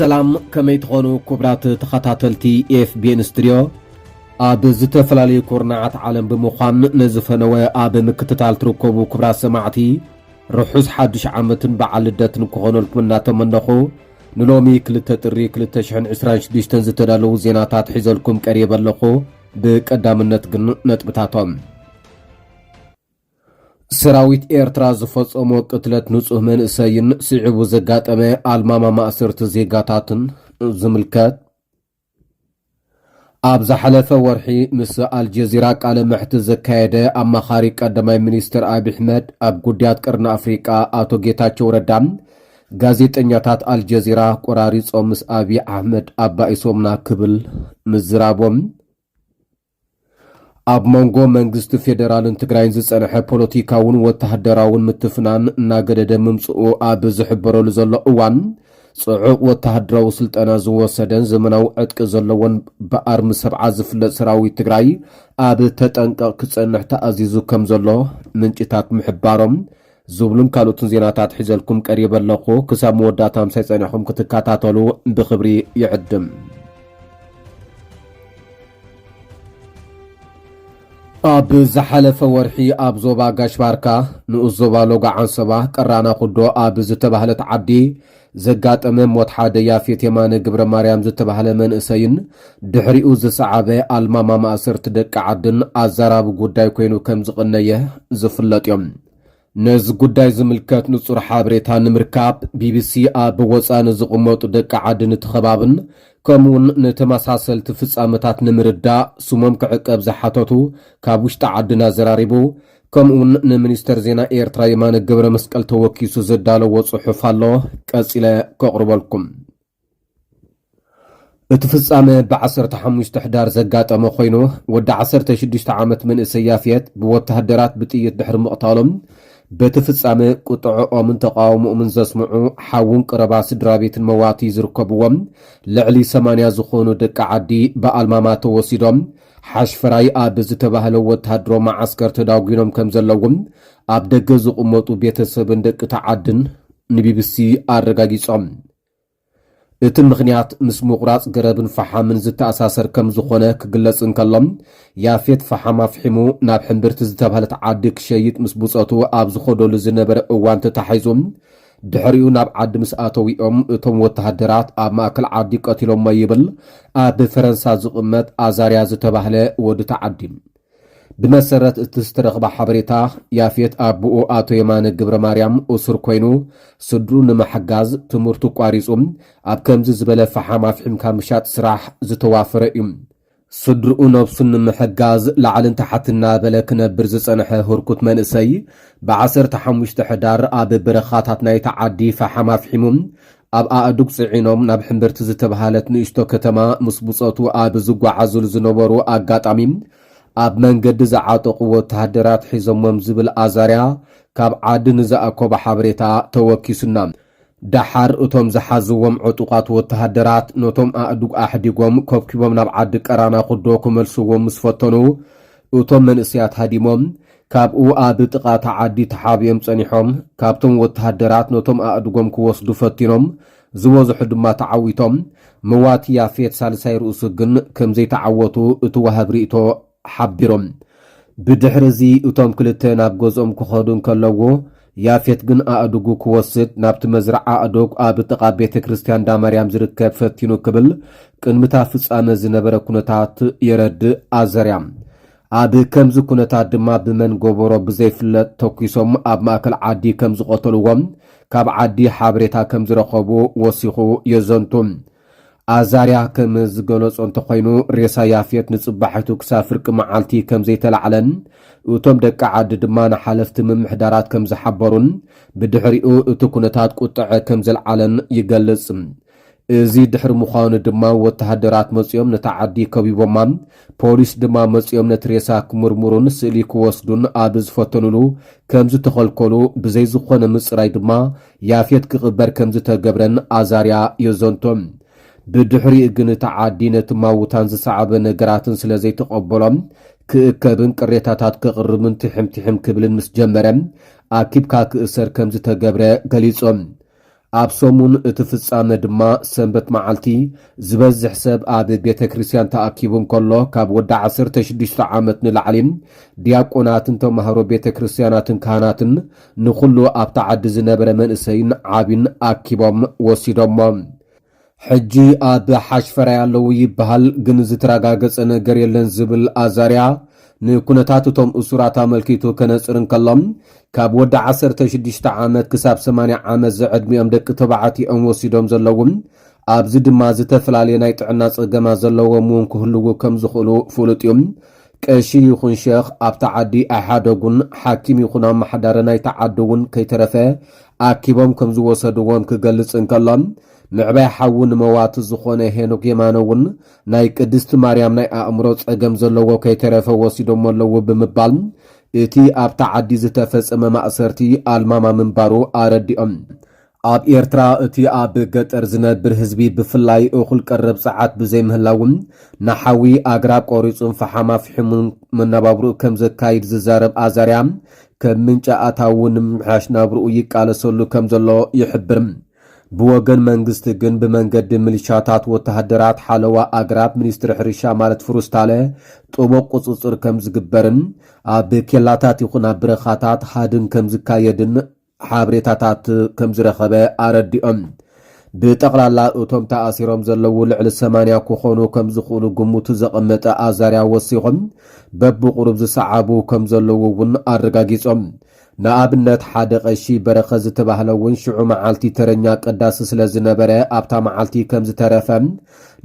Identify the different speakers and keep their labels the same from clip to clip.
Speaker 1: ሰላም ከመይ ትኾኑ ክቡራት ተኸታተልቲ ኤፍቢኤን ስቱድዮ ኣብ ዝተፈላለዩ ኩርናዓት ዓለም ብምዃን ነዝፈነወ ኣብ ምክትታል ትርከቡ ክቡራት ሰማዕቲ ርሑስ ሓድሽ ዓመትን በዓል ልደትን ክኾነልኩም እናተመነኹ ንሎሚ 2 ጥሪ 2026 ዝተዳለዉ ዜናታት ሒዘልኩም ቀሪበ ኣለኹ። ብቀዳምነት ግን ነጥብታቶም ሰራዊት ኤርትራ ዝፈጸሞ ቅትለት ንጹህ መንእሰይን ስዒቡ ዘጋጠመ ኣልማማ ማእሰርቲ ዜጋታትን ዝምልከት ኣብ ዝሓለፈ ወርሒ ምስ ኣልጀዚራ ቃለ መሕትት ዘካየደ ኣማኻሪ ቀዳማይ ሚኒስትር አብይ ኣሕመድ ኣብ ጉዳያት ቀርኒ ኣፍሪቃ ኣቶ ጌታቸው ረዳም ጋዜጠኛታት ኣልጀዚራ ቆራሪጾም ምስ አብይ ኣሕመድ ኣባኢሶምና ክብል ምዝራቦም ኣብ መንጎ መንግስቲ ፌደራልን ትግራይን ዝጸንሐ ፖለቲካውን ወተሃደራውን ምትፍናን እናገደደ ምምጽኡ ኣብ ዝሕበረሉ ዘሎ እዋን ጽዑቕ ወተሃደራዊ ስልጠና ዝወሰደን ዘመናዊ ዕጥቂ ዘለዎን ብኣርሚ ሰብዓ ዝፍለጥ ሰራዊት ትግራይ ኣብ ተጠንቀቕ ክጸንሕ ተኣዚዙ ከም ዘሎ ምንጭታት ምሕባሮም ዝብሉን ካልኦትን ዜናታት ሒዘልኩም ቀሪበ ኣለኹ። ክሳብ መወዳእታ ምሳይ ጸኒሕኩም ክትከታተሉ ብኽብሪ ይዕድም። ኣብ ዝሓለፈ ወርሒ ኣብ ዞባ ጋሽባርካ ንኡስ ዞባ ሎጋ ዓንሰባ ቀራና ኩዶ ኣብ ዝተባህለት ዓዲ ዘጋጠመ ሞት ሓደ ያፌት የማነ ግብረ ማርያም ዝተባህለ መንእሰይን ድሕሪኡ ዝሰዓበ ኣልማማ ማእሰርቲ ደቂ ዓድን ኣዛራቢ ጉዳይ ኮይኑ ከም ዝቕነየ ዝፍለጥ እዮም። ነዚ ጉዳይ ዝምልከት ንጹር ሓበሬታ ንምርካብ ቢቢሲ ኣብ ወፃኒ ዝቕመጡ ደቂ ዓዲ ንትኸባብን ከምኡውን ንተመሳሰልቲ ፍጻመታት ንምርዳእ ስሞም ክዕቀብ ዝሓተቱ ካብ ውሽጢ ዓድና ዘራሪቡ ከምኡውን ንሚኒስተር ዜና ኤርትራ የማነ ገብረ መስቀል ተወኪሱ ዘዳለዎ ጽሑፍ ኣሎ ቀጺለ ከቕርበልኩም። እቲ ፍጻመ ብ15 ሕዳር ዘጋጠመ ኮይኑ ወዲ 16 ዓመት መንእሰይ ያፌት ብወተሃደራት ብጥይት ድሕሪ ምቕታሎም በቲ ፍጻመ ቁጥዖኦምን ተቃውሞኦምን ዘስምዑ ሓውን ቀረባ ስድራ ቤትን መዋቲ ዝርከብዎም ልዕሊ 80 ዝኾኑ ደቂ ዓዲ ብኣልማማ ተወሲዶም ሓሽፈራይ ኣብ ዝተባህለ ወተሃድሮ ማዓስከር ተዳጒኖም ከም ዘለዎም ኣብ ደገ ዝቕመጡ ቤተሰብን ደቂ ተዓድን ንቢቢሲ ኣረጋጊጾም። እቲ ምኽንያት ምስ ምቑራጽ ገረብን ፈሓምን ዝተኣሳሰር ከም ዝኾነ ክግለጽ እንከሎም ያፌት ፈሓም ኣፍሒሙ ናብ ሕምብርቲ ዝተባህለት ዓዲ ክሸይጥ ምስ ብፀቱ ኣብ ዝኸደሉ ዝነበረ እዋን ተታሒዞም ድሕሪኡ ናብ ዓዲ ምስ ኣተዊኦም እቶም ወተሃደራት ኣብ ማእከል ዓዲ ቀቲሎሞ ይብል ኣብ ፈረንሳ ዝቕመጥ ኣዛርያ ዝተባህለ ወዲ ተዓዲ። ብመሰረት እቲ ዝተረኽባ ሓበሬታ ያፌት ኣቦኡ ኣቶ የማነ ግብረ ማርያም እሱር ኮይኑ ስድሩ ንምሕጋዝ ትምህርቱ ቋሪጹ ኣብ ከምዚ ዝበለ ፈሓም ኣፍሒምካ ምሻጥ ስራሕ ዝተዋፈረ እዩ። ስድርኡ ነብሱን ንምሕጋዝ ላዕልን ታሕትና በለ ክነብር ዝጸንሐ ህርኩት መንእሰይ ብ15 ሕዳር ኣብ በረኻታት ናይ ተዓዲ ፈሓም ኣፍሒሙ ኣብ ኣእዱግ ጽዒኖም ናብ ሕምብርቲ ዝተባህለት ንእሽቶ ከተማ ምስ ብፀቱ ኣብ ዝጓዓዙሉ ዝነበሩ ኣጋጣሚ ኣብ መንገዲ ዝዓጠቑ ወተሃደራት ሒዞሞም ዝብል ኣዛርያ ካብ ዓዲ ንዝኣኮበ ሓበሬታ ተወኪሱና ዳሓር እቶም ዝሓዝዎም ዕጡቓት ወተሃደራት ነቶም ኣእዱግ ኣሕዲጎም ከብኪቦም ናብ ዓዲ ቀራና ኩዶ ክመልስዎም ምስ ፈተኑ እቶም መንእስያት ሃዲሞም ካብኡ ኣብ ጥቓታ ዓዲ ተሓቢኦም ጸኒሖም ካብቶም ወተሃደራት ነቶም ኣእዱጎም ክወስዱ ፈቲኖም ዝበዝሑ ድማ ተዓዊቶም መዋቲ ያፌት ሳልሳይ ርእሱ ግን ከም ዘይተዓወቱ እቲ ዋሃብ ርእቶ ሓቢሮም። ብድሕሪ እዚ እቶም ክልተ ናብ ገዝኦም ክኸዱ እንከለዎ ያፌት ግን ኣእዱጉ ክወስድ ናብቲ መዝረዓ ኣእዱግ ኣብ ጥቓ ቤተ ክርስቲያን ዳማርያም ዝርከብ ፈቲኑ ክብል ቅድሚታ ፍጻመ ዝነበረ ኩነታት የረድእ ኣዘርያ። ኣብ ከምዚ ኩነታት ድማ ብመን ገበሮ ብዘይፍለጥ ተኪሶም ኣብ ማእከል ዓዲ ከም ዝቐተልዎም ካብ ዓዲ ሓበሬታ ከም ዝረኸቡ ወሲኹ የዘንቱም። ኣዛርያ ከም ዝገለጾ እንተኾይኑ ሬሳ ያፌት ንጽባሕቱ ክሳብ ፍርቂ መዓልቲ ከም ዘይተላዕለን እቶም ደቂ ዓዲ ድማ ንሓለፍቲ ምምሕዳራት ከም ዝሓበሩን ብድሕሪኡ እቲ ኩነታት ቁጥዐ ከም ዘለዓለን ይገልጽ። እዚ ድሕሪ ምዃኑ ድማ ወተሃደራት መጺኦም ነቲ ዓዲ ከቢቦማ ፖሊስ ድማ መጺኦም ነቲ ሬሳ ክምርምሩን ስእሊ ክወስዱን ኣብ ዝፈተኑሉ ከም ዝተኸልከሉ ብዘይ ዝኾነ ምጽራይ ድማ ያፌት ክቕበር ከም ዝተገብረን ኣዛርያ የዘንቶም። ብድሕሪ ግን እቲ ዓዲ ነቲ ማውታን ዝሰዓበ ነገራትን ስለ ዘይተቐበሎም ክእከብን ቅሬታታት ክቕርብን ትሕምትሕም ክብልን ምስ ጀመረ ኣኪብካ ክእሰር ከም ዝተገብረ ገሊጾም። ኣብ ሰሙን እቲ ፍጻመ ድማ ሰንበት መዓልቲ ዝበዝሕ ሰብ ኣብ ቤተ ክርስቲያን ተኣኪቡ እንከሎ ካብ ወዲ 16 ዓመት ንላዕሊ ዲያቆናትን ተማሃሮ ቤተ ክርስቲያናትን ካህናትን ንኹሉ ኣብቲ ዓዲ ዝነበረ መንእሰይን ዓብን ኣኪቦም ወሲዶሞም። ሕጂ ኣብ ሓሽፈራ ያለው ይበሃል ግን ዝተረጋገፀ ነገር የለን ዝብል ኣዛርያ ንኩነታት እቶም እሱራት ኣመልኪቱ ከነፅር እንከሎም ካብ ወዲ 16 ዓመት ክሳብ 80 ዓመት ዘዕድሚኦም ደቂ ተባዕትዮኦም ወሲዶም ዘለዎም ኣብዚ ድማ ዝተፈላለየ ናይ ጥዕና ፀገማት ዘለዎም እውን ክህልው ከም ዝኽእሉ ፍሉጥ እዩ። ቀሺ ይኹን ሼኽ ኣብቲ ዓዲ ኣይሓደጉን ሓኪም ይኹን ኣመሓዳሪ ናይቲ ዓዲ እውን ከይተረፈ ኣኪቦም ከም ዝወሰድዎም ክገልጽ እንከሎም ምዕባይ ሓዊ ንመዋቲ ዝኾነ ሄኖክ የማነ እውን ናይ ቅድስቲ ማርያም ናይ ኣእምሮ ፀገም ዘለዎ ከይተረፈ ወሲዶም ኣለዎ ብምባል እቲ ኣብታ ዓዲ ዝተፈጸመ ማእሰርቲ ኣልማማ ምንባሩ ኣረዲኦም። ኣብ ኤርትራ እቲ ኣብ ገጠር ዝነብር ህዝቢ ብፍላይ እኹል ቀረብ ሰዓት ብዘይምህላውን ናሓዊ ኣግራብ ቆሪጹን ፈሓማ ፍሒሙን መነባብሩ ከም ዘካይድ ዝዛረብ ኣዛርያ ከም ምንጪ ኣታዊ ንምምሕያሽ ናብርኡ ይቃለሰሉ ከም ዘሎ ይሕብር። ብወገን መንግስቲ ግን ብመንገዲ ሚሊሻታት ወተሃደራት ሓለዋ ኣግራብ ሚኒስትሪ ሕርሻ ማለት ፍሩስታለ ጥቡቅ ቁፅፅር ከም ዝግበርን ኣብ ኬላታት ይኹን ኣብ በረኻታት ሓድን ከም ዝካየድን ሓበሬታታት ከም ዝረኸበ ኣረዲኦም። ብጠቕላላ እቶም ተኣሲሮም ዘለዉ ልዕሊ 80 ክኾኑ ከም ዝኽእሉ ግሙቱ ዘቐመጠ ኣዛርያ ወሲኾም በብቁሩብ ዝሰዓቡ ከም ዘለዉ እውን ኣረጋጊጾም። ንኣብነት ሓደ ቀሺ በረኸ ዝተባህለ እውን ሽዑ መዓልቲ ተረኛ ቅዳሲ ስለ ዝነበረ ኣብታ መዓልቲ ከም ዝተረፈ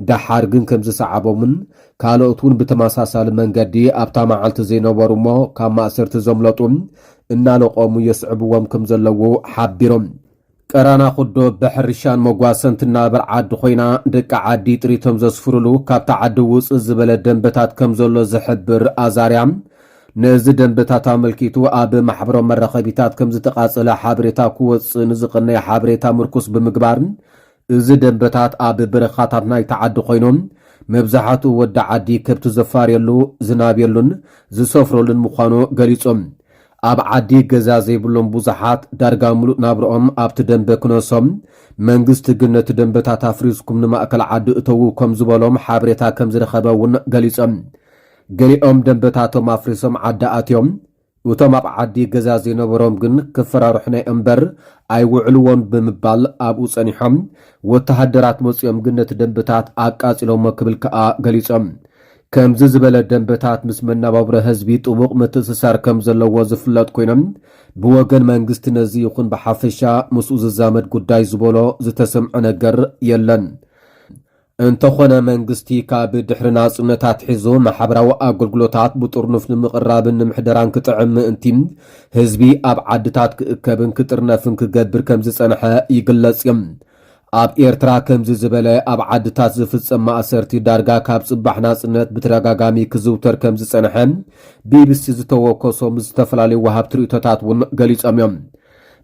Speaker 1: ዳሓር ግን ከም ዝሰዓቦምን ካልኦት እውን ብተመሳሳሊ መንገዲ ኣብታ መዓልቲ ዘይነበሩ እሞ ካብ ማእሰርቲ ዘምለጡ እናለቆሙ የስዕብዎም ከም ዘለዉ ሓቢሮም። ቀራና ኹዶ ብሕርሻን መጓሰንቲ ናበር ዓዲ ኮይና ደቂ ዓዲ ጥሪቶም ዘስፍርሉ ካብታ ዓዲ ውፅእ ዝበለ ደንበታት ከም ዘሎ ዝሕብር ኣዛርያ ነዚ ደንበታት ኣመልኪቱ ኣብ ማሕበራዊ መራኸቢታት ከም ዝተቃጸለ ሓበሬታ ክወፅእ ንዝቕነይ ሓበሬታ ምርኩስ ብምግባር እዚ ደንበታት ኣብ በረኻታት ናይቲ ዓዲ ኮይኖም መብዛሕትኡ ወዲ ዓዲ ከብቲ ዘፋርየሉ ዝናብየሉን ዝሰፍረሉን ምዃኑ ገሊጾም። ኣብ ዓዲ ገዛ ዘይብሎም ብዙሓት ዳርጋ ሙሉእ ናብርኦም ኣብቲ ደንበ ክነሶም መንግስቲ ግን ነቲ ደንበታት ኣፍሪስኩም ንማእከል ዓዲ እተዉ ከም ዝበሎም ሓበሬታ ከም ዝረኸበ እውን ገሊጾም። ገሊኦም ደንበታቶም ኣፍሪሶም ዓዲ ኣትዮም እቶም ኣብ ዓዲ ገዛ ዘይነበሮም ግን ክፈራርሑናይ እምበር ኣይውዕልዎን ብምባል ኣብኡ ጸኒሖም ወተሃደራት መጺኦም ግን ነቲ ደንበታት ኣቃጺሎም ክብል ከዓ ገሊጾም። ከምዚ ዝበለ ደንበታት ምስ መነባብሮ ህዝቢ ጥቡቕ ምትእስሳር ከም ዘለዎ ዝፍለጥ ኮይኖም ብወገን መንግስቲ ነዚ ይኹን ብሓፈሻ ምስኡ ዝዛመድ ጉዳይ ዝበሎ ዝተሰምዐ ነገር የለን። እንተኾነ መንግስቲ ካብ ድሕሪ ናጽነታት ሒዙ ማሕበራዊ ኣገልግሎታት ብጥርኑፍ ንምቕራብን ንምሕደራን ክጥዕም ምእንቲ ህዝቢ ኣብ ዓድታት ክእከብን ክጥርነፍን ክገብር ከም ዝጸንሐ ይግለጽ እዮም። ኣብ ኤርትራ ከምዚ ዝበለ ኣብ ዓድታት ዝፍጸም ማእሰርቲ ዳርጋ ካብ ጽባሕ ናጽነት ብተደጋጋሚ ክዝውተር ከም ዝጸንሐ ቢቢሲ ዝተወከሶም ዝተፈላለዩ ወሃብቲ ርእቶታት እውን ገሊጾም እዮም።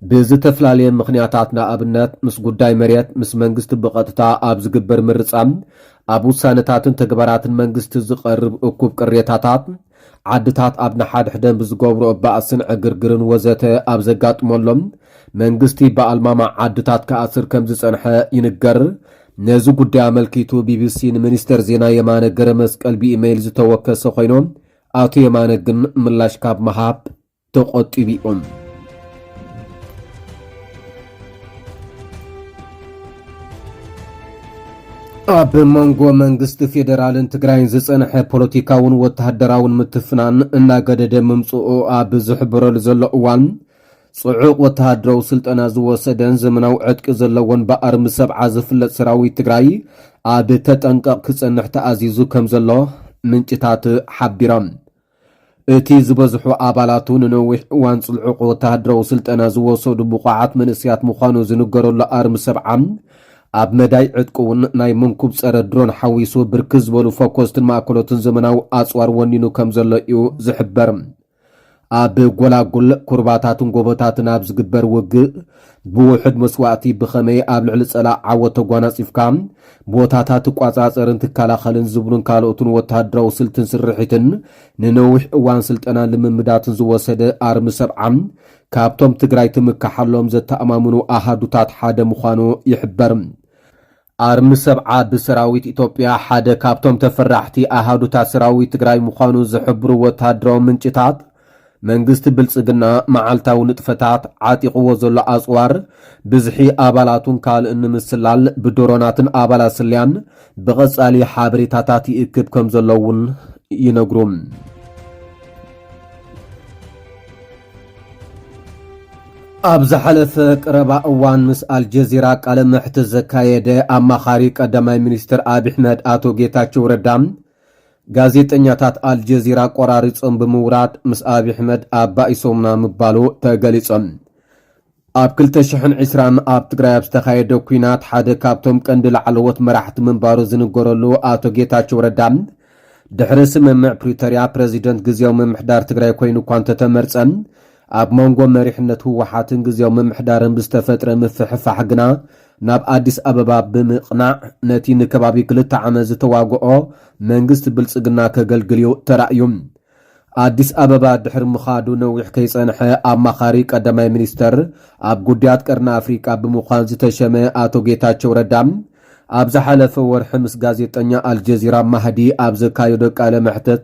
Speaker 1: ብዝተፈላለየ ምኽንያታት ንኣብነት ምስ ጉዳይ መሬት ምስ መንግስቲ ብቐጥታ ኣብ ዝግበር ምርጻም ኣብ ውሳነታትን ተግባራትን መንግስቲ ዝቐርብ እኩብ ቅሬታታት ዓድታት ኣብ ንሓድሕደን ብዝገብሮ ባእስን ዕግርግርን ወዘተ ኣብ ዘጋጥመሎም መንግስቲ ብኣልማማ ዓድታት ከኣስር ከም ዝጸንሐ ይንገር። ነዚ ጉዳይ ኣመልኪቱ ቢቢሲ ንሚኒስተር ዜና የማነ ገረ መስቀል ብኢሜይል ዝተወከሰ ኮይኖም ኣቶ የማነ ግን ምላሽ ካብ መሃብ ተቆጢቢኦም። ኣብ መንጎ መንግስቲ ፌደራልን ትግራይን ዝጸንሐ ፖለቲካውን ወተሃደራውን ምትፍናን እናገደደ ምምጽኡ ኣብ ዝሕብረሉ ዘሎ እዋን ጽዑቕ ወተሃደራዊ ስልጠና ዝወሰደን ዘመናዊ ዕጥቂ ዘለዎን ብኣርሚ ሰብዓ ዝፍለጥ ሰራዊት ትግራይ ኣብ ተጠንቀቕ ክጸንሕ ተኣዚዙ ከም ዘሎ ምንጭታት ሓቢሮም። እቲ ዝበዝሑ ኣባላቱ ንነዊሕ እዋን ጽዑቕ ወተሃደራዊ ስልጠና ዝወሰዱ ብቑዓት መንእስያት ምዃኑ ዝንገረሉ ኣርሚ ሰብዓ ኣብ መዳይ ዕጥቂ እውን ናይ መንኩብ ጸረ ድሮን ሓዊሱ ብርክዝ ዝበሉ ፎኮስትን ማእከሎትን ዘመናዊ ኣጽዋር ወኒኑ ከም ዘሎ እዩ ዝሕበር። ኣብ ጎላጉል ኩርባታትን ጎቦታትን ኣብ ዝግበር ውግእ ብውሕድ መስዋዕቲ ብኸመይ ኣብ ልዕሊ ጸላእ ዓወት ተጓናጺፍካ ቦታታት ቋጻጸርን ትከላኸልን ዝብሉን ካልኦትን ወተሃደራዊ ስልትን ስርሒትን ንነዊሕ እዋን ስልጠና ልምምዳትን ዝወሰደ ኣርሚ ሰብዓ ካብቶም ትግራይ ትምካሓሎም ዘተኣማምኑ ኣሃዱታት ሓደ ምዃኑ ይሕበር። ኣርሚ ሰብዓ ብሰራዊት ኢትዮጵያ ሓደ ካብቶም ተፈራሕቲ ኣሃዱታት ሰራዊት ትግራይ ምዃኑ ዝሕብሩ ወታደራዊ ምንጭታት መንግስቲ ብልጽግና መዓልታዊ ንጥፈታት ዓጢቕዎ ዘሎ ኣጽዋር ብዝሒ ኣባላቱን ካልእ ንምስላል ብድሮናትን ኣባላት ስልያን ብቐጻሊ ሓበሬታታት ይእክብ ከም ዘለውን ይነግሩ። ኣብ ዝሓለፈ ቀረባ እዋን ምስ አልጀዚራ ቃለ መሕትት ዘካየደ ኣማኻሪ ቀዳማይ ሚኒስትር አብይ አሕመድ አቶ ጌታቸው ረዳ ጋዜጠኛታት አልጀዚራ ቆራሪጾም ብምውራድ ምስ አብይ አሕመድ ኣባኢሶምና ምባሉ ተገሊጾም። ኣብ 2020 ኣብ ትግራይ ኣብ ዝተኻየደ ኩናት ሓደ ካብቶም ቀንዲ ላዕለዎት መራሕቲ ምንባሩ ዝንገረሉ አቶ ጌታቸው ረዳ ድሕሪ ስምምዕ ፕሪቶሪያ ፕሬዚደንት ግዚያዊ ምምሕዳር ትግራይ ኮይኑ እኳ እንተተመርጸን ኣብ መንጎ መሪሕነት ህወሓትን ግዚያዊ ምምሕዳርን ብዝተፈጥረ ምፍሕፋሕ ግና ናብ ኣዲስ ኣበባ ብምቕናዕ ነቲ ንከባቢ 2 ዓመት ዝተዋግኦ መንግስቲ ብልጽግና ከገልግልዩ ተራእዩ። ኣዲስ ኣበባ ድሕሪ ምኻዱ ነዊሕ ከይጸንሐ ኣማኻሪ ቀዳማይ ሚኒስተር ኣብ ጉዳያት ቀርኒ ኣፍሪቃ ብምዃን ዝተሸመ ኣቶ ጌታቸው ረዳ ኣብ ዝሓለፈ ወርሒ ምስ ጋዜጠኛ አልጀዚራ ማህዲ ኣብ ዘካየዶ ቃለ መሕትት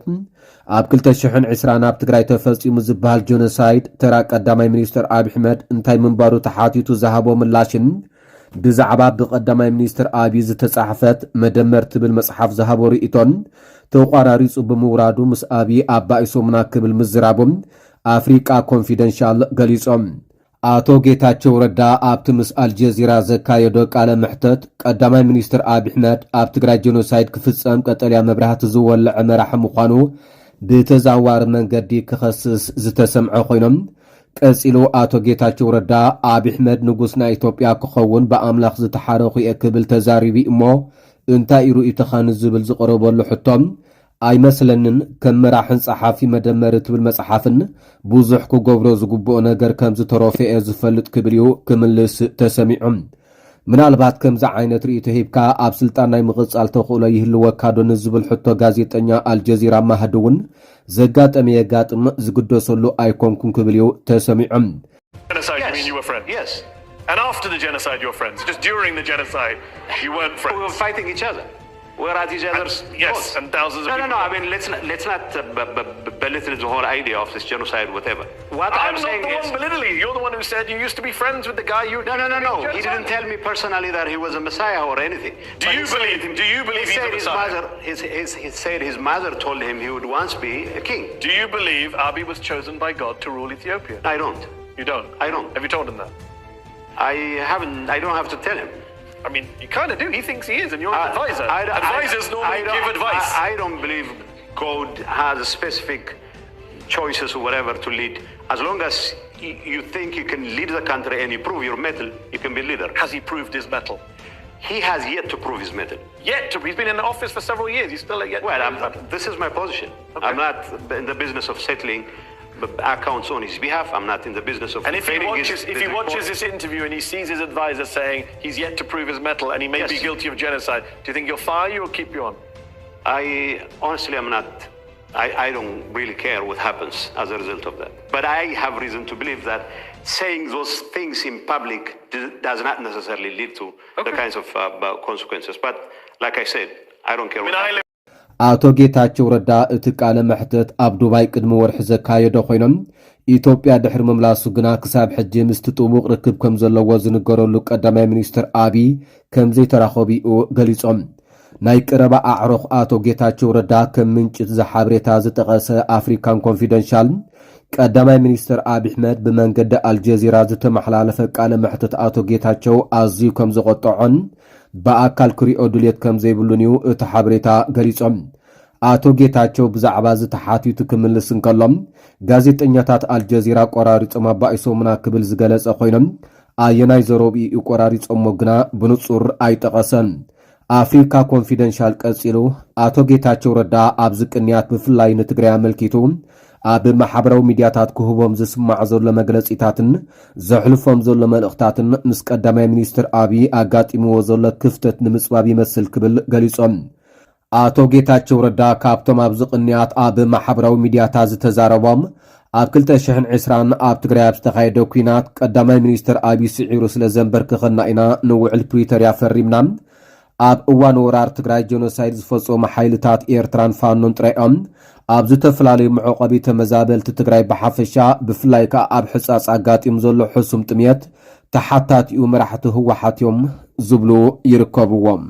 Speaker 1: ኣብ 2020 ኣብ ትግራይ ተፈጺሙ ዝበሃል ጆኖሳይድ ተራ ቀዳማይ ሚኒስትር አብይ አሕመድ እንታይ ምንባሩ ተሓቲቱ ዝሃቦ ምላሽን ብዛዕባ ብቀዳማይ ሚኒስትር አብይ ዝተጻሕፈት መደመር ትብል መጽሓፍ ዝሃቦ ርእቶን ተቋራሪጹ ብምውራዱ ምስ አብይ ኣባኢሶምና ክብል ምዝራቦም አፍሪቃ ኮንፊደንሻል ገሊጾም። አቶ ጌታቸው ረዳ ኣብቲ ምስ አልጀዚራ ዘካየዶ ቃለ መሕትት ቀዳማይ ሚኒስትር አብይ አሕመድ ኣብ ትግራይ ጆኖሳይድ ክፍጸም ቀጠልያ መብራህቲ ዝወልዐ መራሒ ምዃኑ ብተዛዋሪ መንገዲ ክኸስስ ዝተሰምዐ ኮይኖም ቀጺሉ አቶ ጌታቸው ረዳ አብይ አሕመድ ንጉስ ናይ ኢትዮጵያ ክኸውን ብኣምላኽ ዝተሓረኹ እየ ክብል ተዛሪቢ እሞ እንታይ ርእይቶኻ ንዝብል ዝቐረበሉ ሕቶም ኣይመስለንን ከም መራሕን ጸሓፊ መደመር ትብል መጽሓፍን ብዙሕ ክገብሮ ዝግብኦ ነገር ከም ዝተረፈ ዝፈልጥ ክብል እዩ ክምልስ ተሰሚዑ። ምናልባት ከምዚ ዓይነት ርእይቶ ሂብካ ኣብ ስልጣን ናይ ምቕጻል ተኽእሎ ይህልወካ ዶ ንዝብል ሕቶ ጋዜጠኛ አልጀዚራ ማህዲ እውን ዘጋጠመ የጋጥም ዝግደሰሉ ኣይኮንኩን ክብል እዩ ተሰሚዑ።
Speaker 2: Yes. And after the genocide, you're friends. Just during the genocide, you weren't friends.
Speaker 3: We were fighting each other. We're at each other's
Speaker 2: yes, and thousands of people.
Speaker 3: No. I mean, let's not belittle the whole idea of this genocide, whatever. What
Speaker 2: I'm saying not the one belittling. You're the one who said you used to be friends with the guy you.
Speaker 3: No. He didn't tell me personally that he was a messiah or anything.
Speaker 2: Do you believe him? Do you believe he's a messiah?
Speaker 3: He said his mother told him he would once be a king.
Speaker 2: Do you believe Abiy was chosen by God to rule Ethiopia?
Speaker 3: I don't.
Speaker 2: You don't?
Speaker 3: I don't.
Speaker 2: Have you told him that?
Speaker 3: I haven't. I don't have to tell him.
Speaker 2: I mean, you kind of do. He thinks he is, and you're an advisor. Advisors normally give advice.
Speaker 3: I don't believe God has specific choices or whatever to lead. As long as you think you can lead the country and you prove your mettle, you can be leader.
Speaker 2: Has he proved his mettle?
Speaker 3: He has yet to prove his mettle.
Speaker 2: Yet to? He's been in the office for several years. He's still yet.
Speaker 3: Well, this is my position. Okay. I'm not in the business of settling accounts on his behalf. I'm not in the business of.
Speaker 2: And if he watches this interview and he sees his advisor saying he's yet to prove his mettle and he may be guilty of genocide, do you think he'll fire you or keep you on?
Speaker 3: Honestly, I'm not. I don't really care what happens as a result of that. But I have reason to believe that saying those things in public does not necessarily lead to the kinds of consequences. But like I said, I don't care what happens.
Speaker 1: አቶ ጌታቸው ረዳ እቲ ቃለ መሕትት ኣብ ዱባይ ቅድሚ ወርሒ ዘካየዶ ኮይኖም ኢትዮጵያ ድሕሪ ምምላሱ ግና ክሳብ ሕጂ ምስቲ ጥቡቕ ርክብ ከም ዘለዎ ዝንገረሉ ቀዳማይ ሚኒስትር አብይ ከም ዘይተራኸቢኡ ገሊጾም። ናይ ቀረባ ኣዕሮኽ አቶ ጌታቸው ረዳ ከም ምንጭ ዝሓበሬታ ዝጠቐሰ አፍሪካን ኮንፊደንሻል ቀዳማይ ሚኒስትር አብይ አሕመድ ብመንገዲ አልጀዚራ ዝተመሓላለፈ ቃለ መሕትት አቶ ጌታቸው ኣዝዩ ከም ዝቆጥዖን በአካል ክሪኦ ድሌት ከም ዘይብሉን እዩ እቲ ሓበሬታ ገሊጾም። አቶ ጌታቸው ብዛዕባ ዝተሓቲቱ ክምልስ እንከሎም ጋዜጠኛታት አልጀዚራ ቆራሪጾም ኣባኢሶምና ክብል ዝገለጸ ኮይኖም ኣየናይ ዘረብኡ ቆራሪጾሞ ግና ብንጹር ኣይጠቐሰን። አፍሪካ ኮንፊደንሻል ቀጺሉ አቶ ጌታቸው ረዳ ኣብ ዝቅንያት ብፍላይ ንትግራይ ኣመልኪቱ ኣብ ማሕበራዊ ሚድያታት ክህቦም ዝስማዕ ዘሎ መግለጺታትን ዘሕልፎም ዘሎ መልእኽታትን ምስ ቀዳማይ ሚኒስትር አብይ ኣጋጢምዎ ዘሎ ክፍተት ንምጽባብ ይመስል ክብል ገሊጾም። አቶ ጌታቸው ረዳ ካብቶም ኣብ ዝቕንያት ኣብ ማሕበራዊ ሚድያታት ዝተዛረቦም ኣብ 2020 ኣብ ትግራይ ኣብ ዝተኻየደ ኩናት ቀዳማይ ሚኒስትር ኣብይ ስዒሩ ስለ ዘንበርክኸና ኢና ንውዕል ፕሪቶርያ ፈሪምና ኣብ እዋን ወራር ትግራይ ጀኖሳይድ ዝፈጸሙ ሓይልታት ኤርትራን ፋኖን ጥራይኦም ኣብ ዝተፈላለዩ መዕቆቢ ተመዛበልቲ ትግራይ ብሓፈሻ ብፍላይ ከዓ ኣብ ሕጻጽ ኣጋጢም ዘሎ ሕሱም ጥምየት ተሓታቲኡ መራሕቲ ህወሓት እዮም ዝብሉ ይርከብዎም